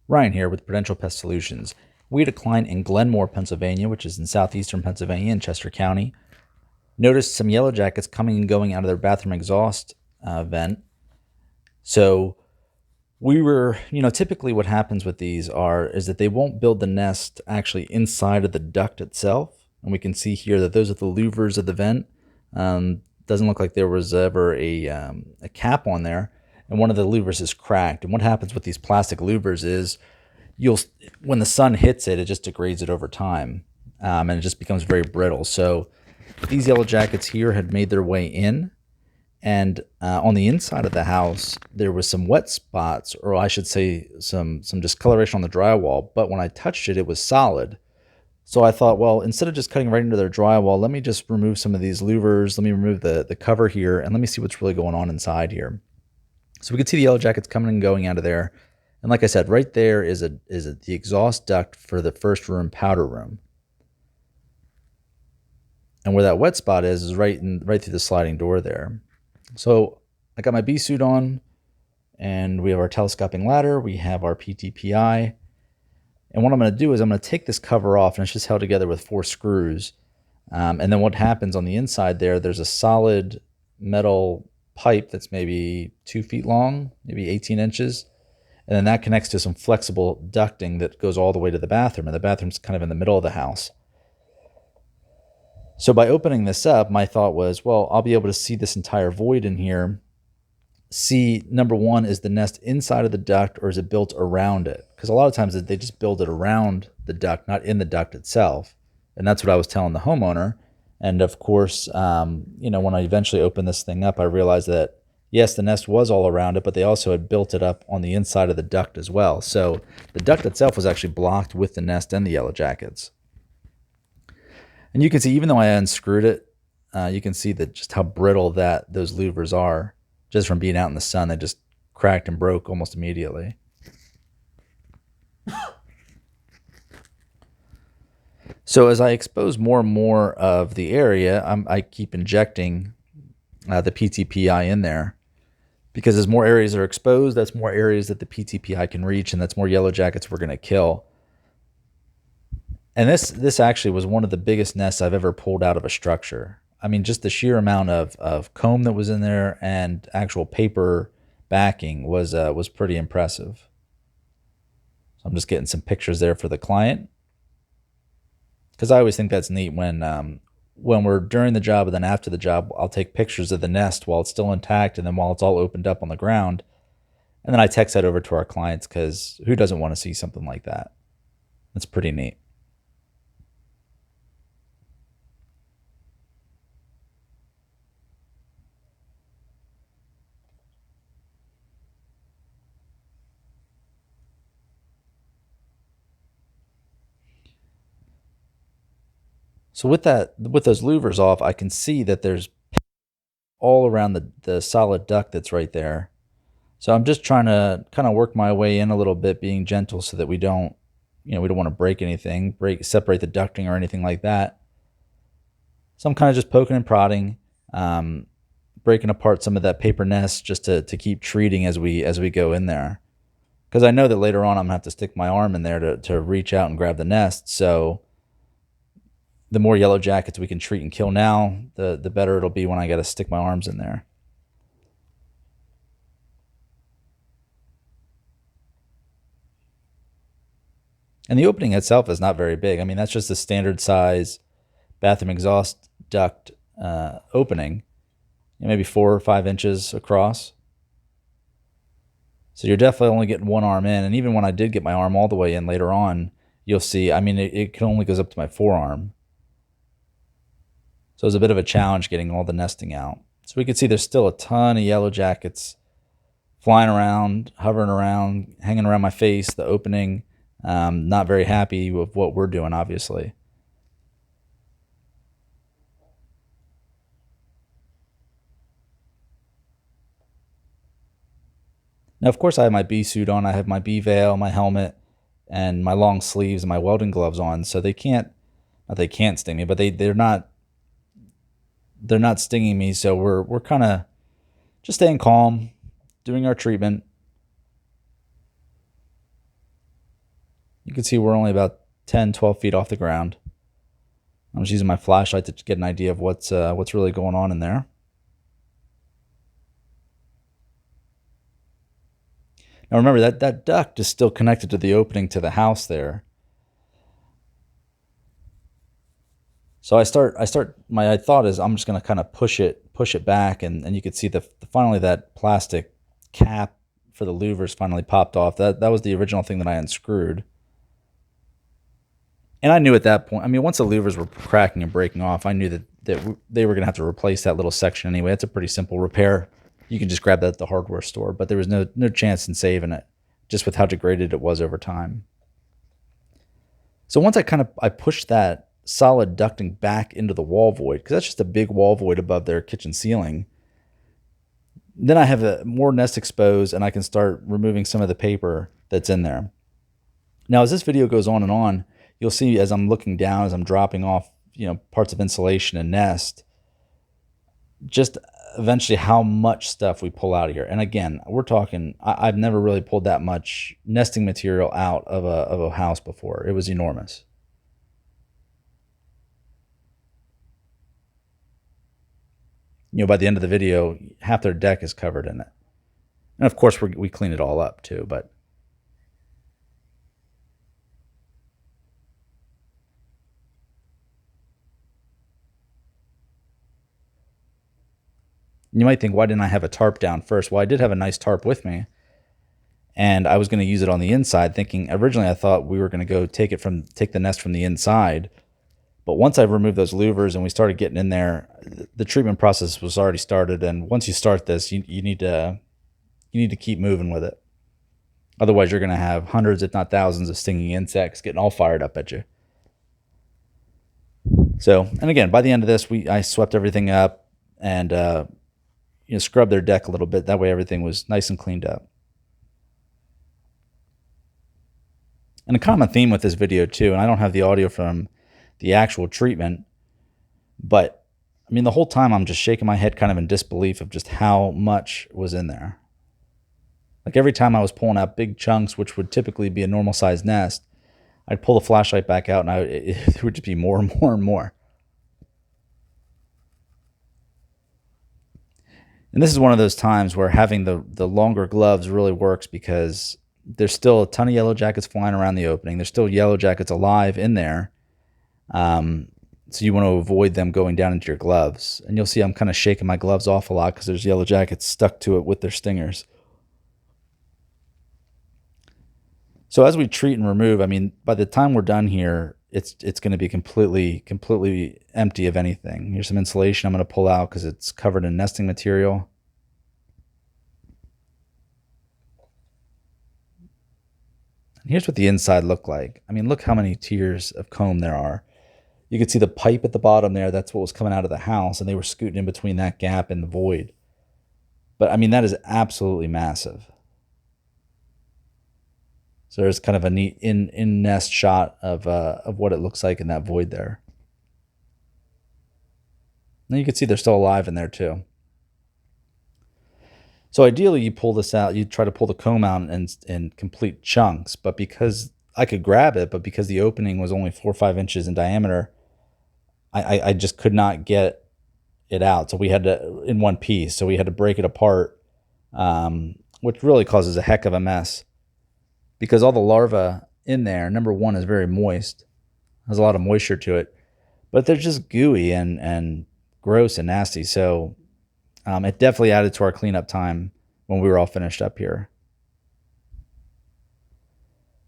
Ryan here with Prudential Pest Solutions. We had a client in Glenmoore, Pennsylvania, which is in southeastern Pennsylvania in Chester County. Noticed some yellow jackets coming and going out of their bathroom exhaust vent. So we were, typically what happens with these is that they won't build the nest actually inside of the duct itself. And we can see here that those are the louvers of the vent. Doesn't look like there was ever a cap on there. And one of the louvers is cracked. And what happens with these plastic louvers is when the sun hits it, it just degrades it over time. And it just becomes very brittle. So these yellow jackets here had made their way in. And on the inside of the house, there was some wet spots, or I should say some discoloration on the drywall. But when I touched it, it was solid. So I thought, well, instead of just cutting right into their drywall, let me just remove some of these louvers. Let me remove the cover here, and let me see what's really going on inside here. So we could see the yellow jackets coming and going out of there. And like I said, right there is the exhaust duct for the first room, powder room. And where that wet spot is right through the sliding door there. So I got my bee suit on, and we have our telescoping ladder. We have our PTPI. And what I'm going to do is I'm going to take this cover off, and it's just held together with 4 screws. And then what happens on the inside there's a solid metal pipe that's maybe 2 feet long, maybe 18 inches. And then that connects to some flexible ducting that goes all the way to the bathroom. And the bathroom's kind of in the middle of the house. So by opening this up, my thought was, well, I'll be able to see this entire void in here. See, number one, is the nest inside of the duct, or is it built around it? Because a lot of times they just build it around the duct, not in the duct itself. And that's what I was telling the homeowner. And of course, when I eventually opened this thing up, I realized that, yes, the nest was all around it, but they also had built it up on the inside of the duct as well. So the duct itself was actually blocked with the nest and the yellow jackets. And you can see, even though I unscrewed it, you can see that just how brittle those louvers are. Just from being out in the sun, they just cracked and broke almost immediately. So as I expose more and more of the area, I keep injecting the PTPI in there, because as more areas are exposed, that's more areas that the PTPI can reach, and that's more yellow jackets we're going to kill. And this actually was one of the biggest nests I've ever pulled out of a structure. I mean, just the sheer amount of comb that was in there and actual paper backing was pretty impressive. So I'm just getting some pictures there for the client, because I always think that's neat when we're during the job and then after the job, I'll take pictures of the nest while it's still intact and then while it's all opened up on the ground, and then I text that over to our clients, because who doesn't want to see something like that? That's pretty neat. So with those louvers off, I can see that there's all around the solid duct that's right there. So I'm just trying to kind of work my way in a little bit, being gentle, so that we don't want to break anything, separate the ducting or anything like that. So I'm kind of just poking and prodding, breaking apart some of that paper nest just to keep treating as we go in there. Because I know that later on I'm going to have to stick my arm in there to reach out and grab the nest. So the more yellow jackets we can treat and kill now, the better it'll be when I got to stick my arms in there. And the opening itself is not very big. I mean, that's just a standard size bathroom exhaust duct opening, maybe 4 or 5 inches across. So you're definitely only getting one arm in. And even when I did get my arm all the way in later on, you'll see, I mean, it only goes up to my forearm. So it was a bit of a challenge getting all the nesting out. So we could see there's still a ton of yellow jackets flying around, hovering around, hanging around my face, the opening. Not very happy with what we're doing, obviously. Now, of course, I have my bee suit on. I have my bee veil, my helmet, and my long sleeves and my welding gloves on. So they can't sting me, but they're not stinging me. So we're kind of just staying calm, doing our treatment. You can see we're only about 10, 12 feet off the ground. I'm just using my flashlight to get an idea of what's really going on in there. Now remember that duct is still connected to the opening to the house there. So I start my thought is I'm just gonna kind of push it back, and you could see finally that plastic cap for the louvers finally popped off. That was the original thing that I unscrewed. And I knew at that point, I mean, once the louvers were cracking and breaking off, I knew that they were going to have to replace that little section anyway. It's a pretty simple repair. You can just grab that at the hardware store, but there was no chance in saving it, just with how degraded it was over time. So once I pushed that solid ducting back into the wall void, because that's just a big wall void above their kitchen ceiling, then I have more nest exposed, and I can start removing some of the paper that's in there. Now, as this video goes on, you'll see as I'm looking down, as I'm dropping off, parts of insulation and nest, just eventually how much stuff we pull out of here. And again, we're talking, I've never really pulled that much nesting material out of a house before. It was enormous. By the end of the video, half their deck is covered in it. And of course, we clean it all up too, but you might think, why didn't I have a tarp down first? Well, I did have a nice tarp with me, and I was going to use it on the inside, thinking originally I thought we were going to go take the nest from the inside. But once I removed those louvers and we started getting in there, the treatment process was already started. And once you start this, you need to keep moving with it. Otherwise, you're going to have hundreds, if not thousands, of stinging insects getting all fired up at you. So, and again, by the end of this, I swept everything up and scrubbed their deck a little bit. That way, everything was nice and cleaned up. And a common theme with this video too, and I don't have the audio from the actual treatment, but I mean, the whole time I'm just shaking my head kind of in disbelief of just how much was in there. Like every time I was pulling out big chunks, which would typically be a normal sized nest, I'd pull the flashlight back out and it would just be more and more and more. And this is one of those times where having the longer gloves really works, because there's still a ton of yellow jackets flying around the opening. There's still yellow jackets alive in there. So you want to avoid them going down into your gloves. And you'll see I'm kind of shaking my gloves off a lot because there's yellow jackets stuck to it with their stingers. So as we treat and remove, I mean, by the time we're done here, it's going to be completely empty of anything. Here's some insulation I'm going to pull out because it's covered in nesting material. And here's what the inside looked like. I mean, look how many tiers of comb there are. You could see the pipe at the bottom there. That's what was coming out of the house, and they were scooting in between that gap and the void. But I mean, that is absolutely massive. So there's kind of a neat in nest shot of what it looks like in that void there. And you can see they're still alive in there too. So ideally, you pull this out. You try to pull the comb out in complete chunks. But because I could grab it, but because the opening was only 4 or 5 inches in diameter, I just could not get it out. So we had to, in one piece. So we had to break it apart, which really causes a heck of a mess. Because all the larvae in there, number one, is very moist. Has a lot of moisture to it. But they're just gooey and gross and nasty. So it definitely added to our cleanup time when we were all finished up here.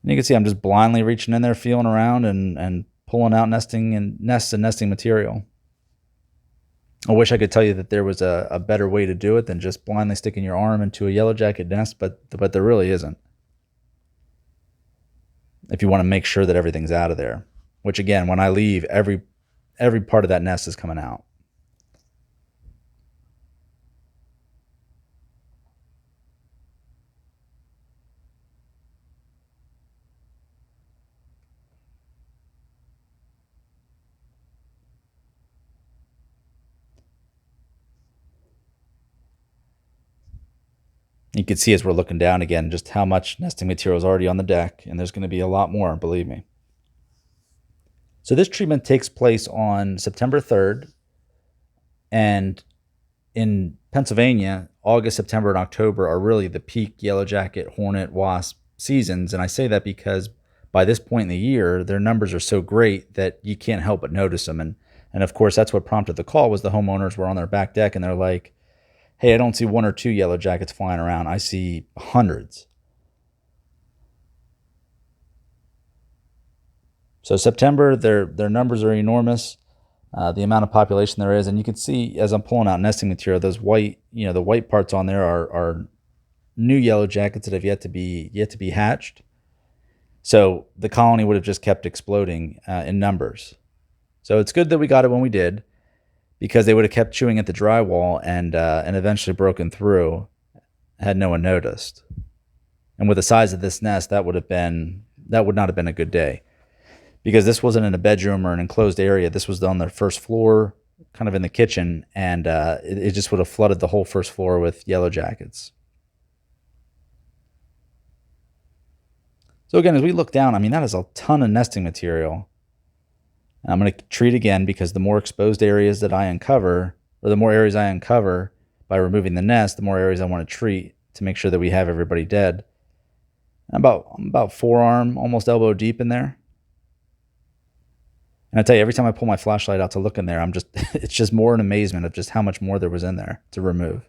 And you can see I'm just blindly reaching in there, feeling around and pulling out nests and nesting material. I wish I could tell you that there was a better way to do it than just blindly sticking your arm into a yellow jacket nest, but there really isn't. If you want to make sure that everything's out of there, which again, when I leave, every part of that nest is coming out. You can see as we're looking down again just how much nesting material is already on the deck, and there's going to be a lot more, believe me. So this treatment takes place on September 3rd, and in Pennsylvania, August, September, and October are really the peak yellow jacket, hornet, wasp seasons. And I say that because by this point in the year, their numbers are so great that you can't help but notice them. And of course, that's what prompted the call was the homeowners were on their back deck and they're like, hey, I don't see one or two yellow jackets flying around. I see hundreds. So September, their numbers are enormous. The amount of population there is, and you can see as I'm pulling out nesting material, those white, the white parts on there are new yellow jackets that have yet to be hatched. So the colony would have just kept exploding in numbers. So it's good that we got it when we did, because they would have kept chewing at the drywall and eventually broken through had no one noticed. And with the size of this nest, that would not have been a good day, because this wasn't in a bedroom or an enclosed area. This was on their first floor, kind of in the kitchen, and it just would have flooded the whole first floor with yellow jackets. So again, as we look down, I mean, that is a ton of nesting material. And I'm going to treat again, because the more exposed areas that I uncover, or the more areas I uncover by removing the nest, the more areas I want to treat to make sure that we have everybody dead. I'm about forearm, almost elbow deep in there. And I tell you, every time I pull my flashlight out to look in there, it's just more in amazement of just how much more there was in there to remove.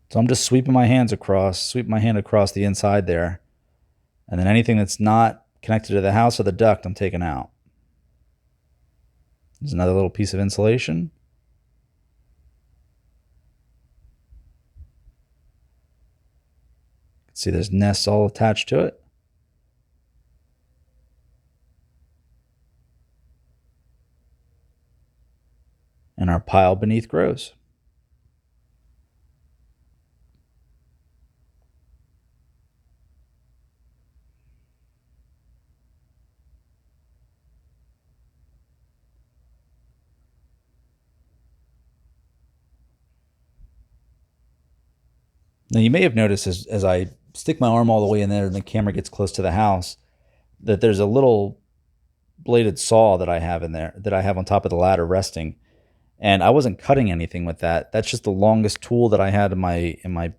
So I'm just sweeping my hand across the inside there. And then anything that's not connected to the house or the duct, I'm taking out. There's another little piece of insulation. You can see there's nests all attached to it. And our pile beneath grows. Now, you may have noticed as I stick my arm all the way in there and the camera gets close to the house, that there's a little bladed saw that I have in there, that I have on top of the ladder resting. And I wasn't cutting anything with that. That's just the longest tool that I had in my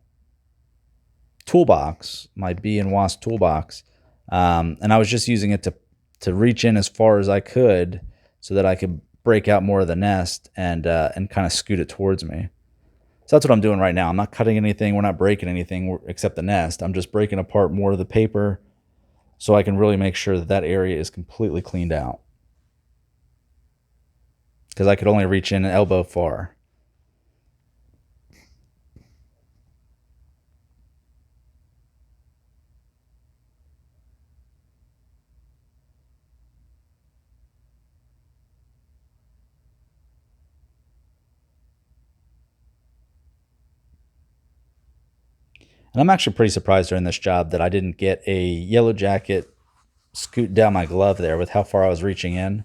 toolbox, my bee and wasp toolbox. And I was just using it to reach in as far as I could so that I could break out more of the nest and kind of scoot it towards me. So that's what I'm doing right now. I'm not cutting anything. We're not breaking anything except the nest. I'm just breaking apart more of the paper so I can really make sure that that area is completely cleaned out. Because I could only reach in an elbow far. And I'm actually pretty surprised during this job that I didn't get a yellow jacket scoot down my glove there with how far I was reaching in.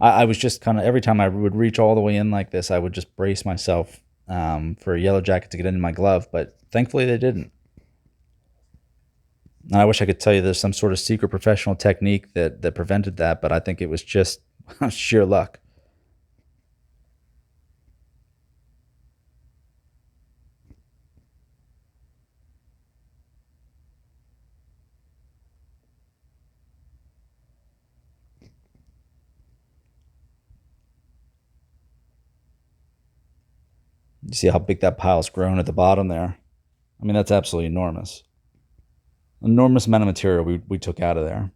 I was just kind of, every time I would reach all the way in like this, I would just brace myself for a yellow jacket to get into my glove, but thankfully they didn't. And I wish I could tell you there's some sort of secret professional technique that prevented that, but I think it was just sheer luck. You see how big that pile's grown at the bottom there? I mean, that's absolutely enormous. Enormous amount of material we took out of there.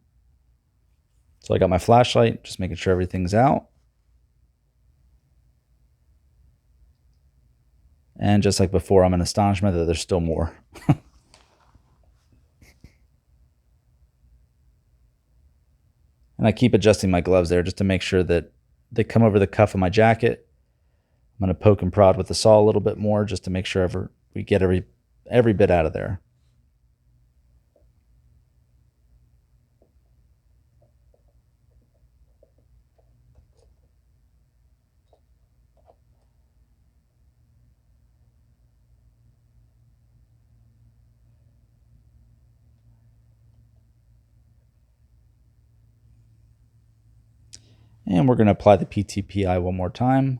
So I got my flashlight, just making sure everything's out. And just like before, I'm in astonishment that there's still more. And I keep adjusting my gloves there just to make sure that they come over the cuff of my jacket. I'm going to poke and prod with the saw a little bit more just to make sure we get every bit out of there. And we're going to apply the PTPI one more time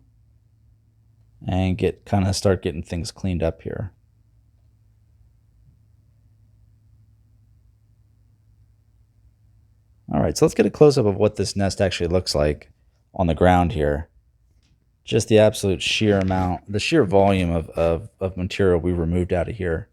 and start getting things cleaned up here. All right, so let's get a close-up of what this nest actually looks like on the ground here. Just the absolute sheer amount, the sheer volume of material we removed out of here.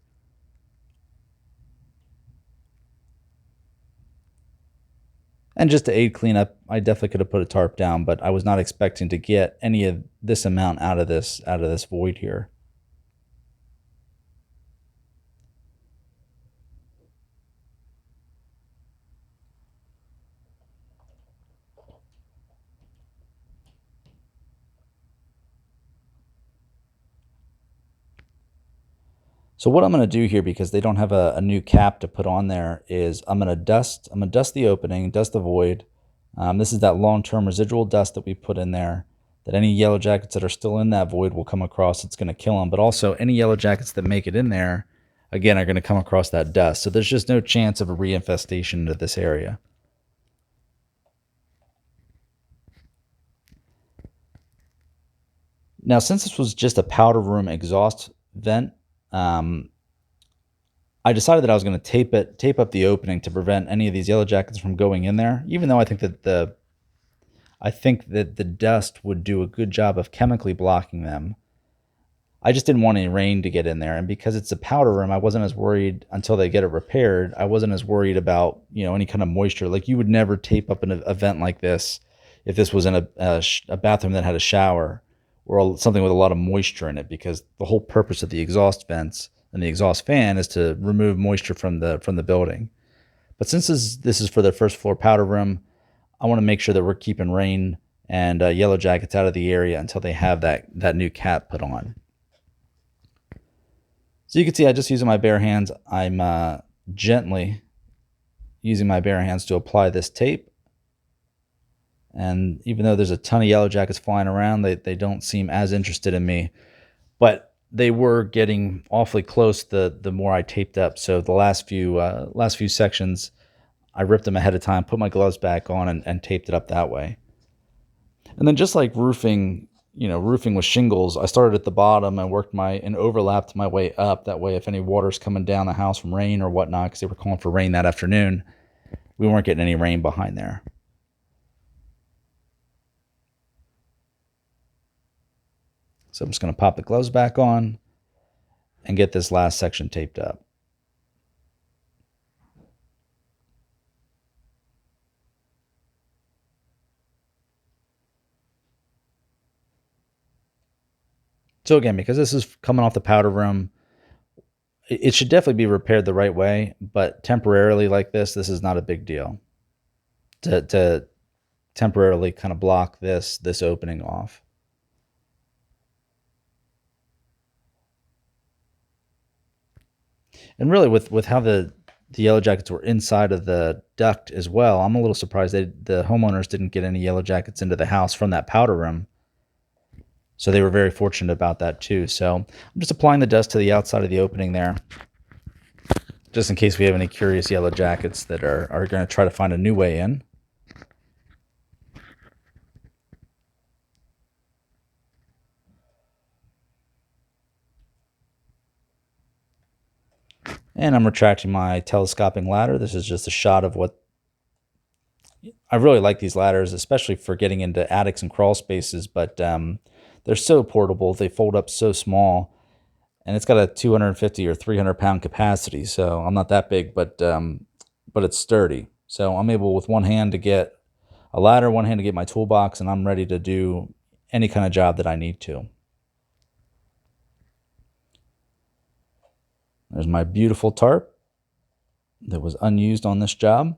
And just to aid cleanup, I definitely could have put a tarp down, but I was not expecting to get any of this amount out of this void here. So what I'm going to do here, because they don't have a new cap to put on there, is I'm going to dust the opening, dust the void. This is that long-term residual dust that we put in there, that any yellow jackets that are still in that void will come across. It's going to kill them. But also any yellow jackets that make it in there, again, are going to come across that dust. So there's just no chance of a reinfestation into this area. Now, since this was just a powder room exhaust vent, I decided that I was going to tape up the opening to prevent any of these yellow jackets from going in there. Even though I think that the dust would do a good job of chemically blocking them, I just didn't want any rain to get in there. And because it's a powder room, I wasn't as worried until they get it repaired. I wasn't as worried about any kind of moisture. Like, you would never tape up an event like this if this was in a bathroom that had a shower or something with a lot of moisture in it, because the whole purpose of the exhaust vents and the exhaust fan is to remove moisture from the building. But since this is for the first floor powder room, I want to make sure that we're keeping rain and yellow jackets out of the area until they have that new cap put on. So you can see I just using my bare hands. I'm gently using my bare hands to apply this tape. And even though there's a ton of yellow jackets flying around, they don't seem as interested in me. But they were getting awfully close the more I taped up. So the last few sections, I ripped them ahead of time, put my gloves back on, and taped it up that way. And then, just like roofing with shingles, I started at the bottom and overlapped my way up. That way, if any water's coming down the house from rain or whatnot, because they were calling for rain that afternoon, we weren't getting any rain behind there. So I'm just going to pop the gloves back on and get this last section taped up. So again, because this is coming off the powder room, it should definitely be repaired the right way, but temporarily like this is not a big deal to temporarily kind of block this opening off. And really, with how the yellow jackets were inside of the duct as well, I'm a little surprised the homeowners didn't get any yellow jackets into the house from that powder room. So they were very fortunate about that too. So I'm just applying the dust to the outside of the opening there, just in case we have any curious yellow jackets that are going to try to find a new way in. And I'm retracting my telescoping ladder. This is just a shot of what I really like these ladders, especially for getting into attics and crawl spaces, but they're so portable. They fold up so small, and it's got a 250 or 300 pound capacity. So I'm not that big, but it's sturdy. So I'm able with one hand to get a ladder, one hand to get my toolbox, and I'm ready to do any kind of job that I need to. There's my beautiful tarp that was unused on this job.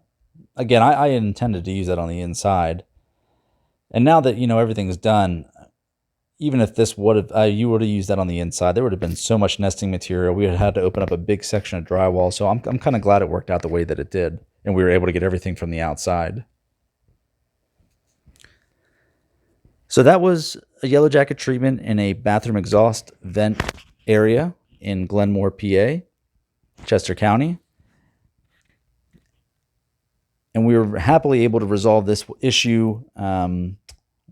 Again, I intended to use that on the inside. And now that everything's done, even if this would have, you would have used that on the inside, there would have been so much nesting material. We would have had to open up a big section of drywall. So I'm kind of glad it worked out the way that it did, and we were able to get everything from the outside. So that was a yellow jacket treatment in a bathroom exhaust vent area in Glenmoore, PA, Chester County. And we were happily able to resolve this issue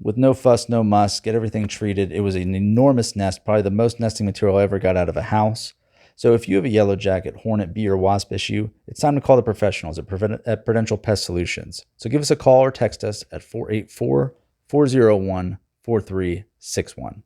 with no fuss, no muss, get everything treated. It was an enormous nest, probably the most nesting material I ever got out of a house. So if you have a yellow jacket, hornet, bee, or wasp issue, it's time to call the professionals at Prudential Pest Solutions. So give us a call or text us at 484-401-4361.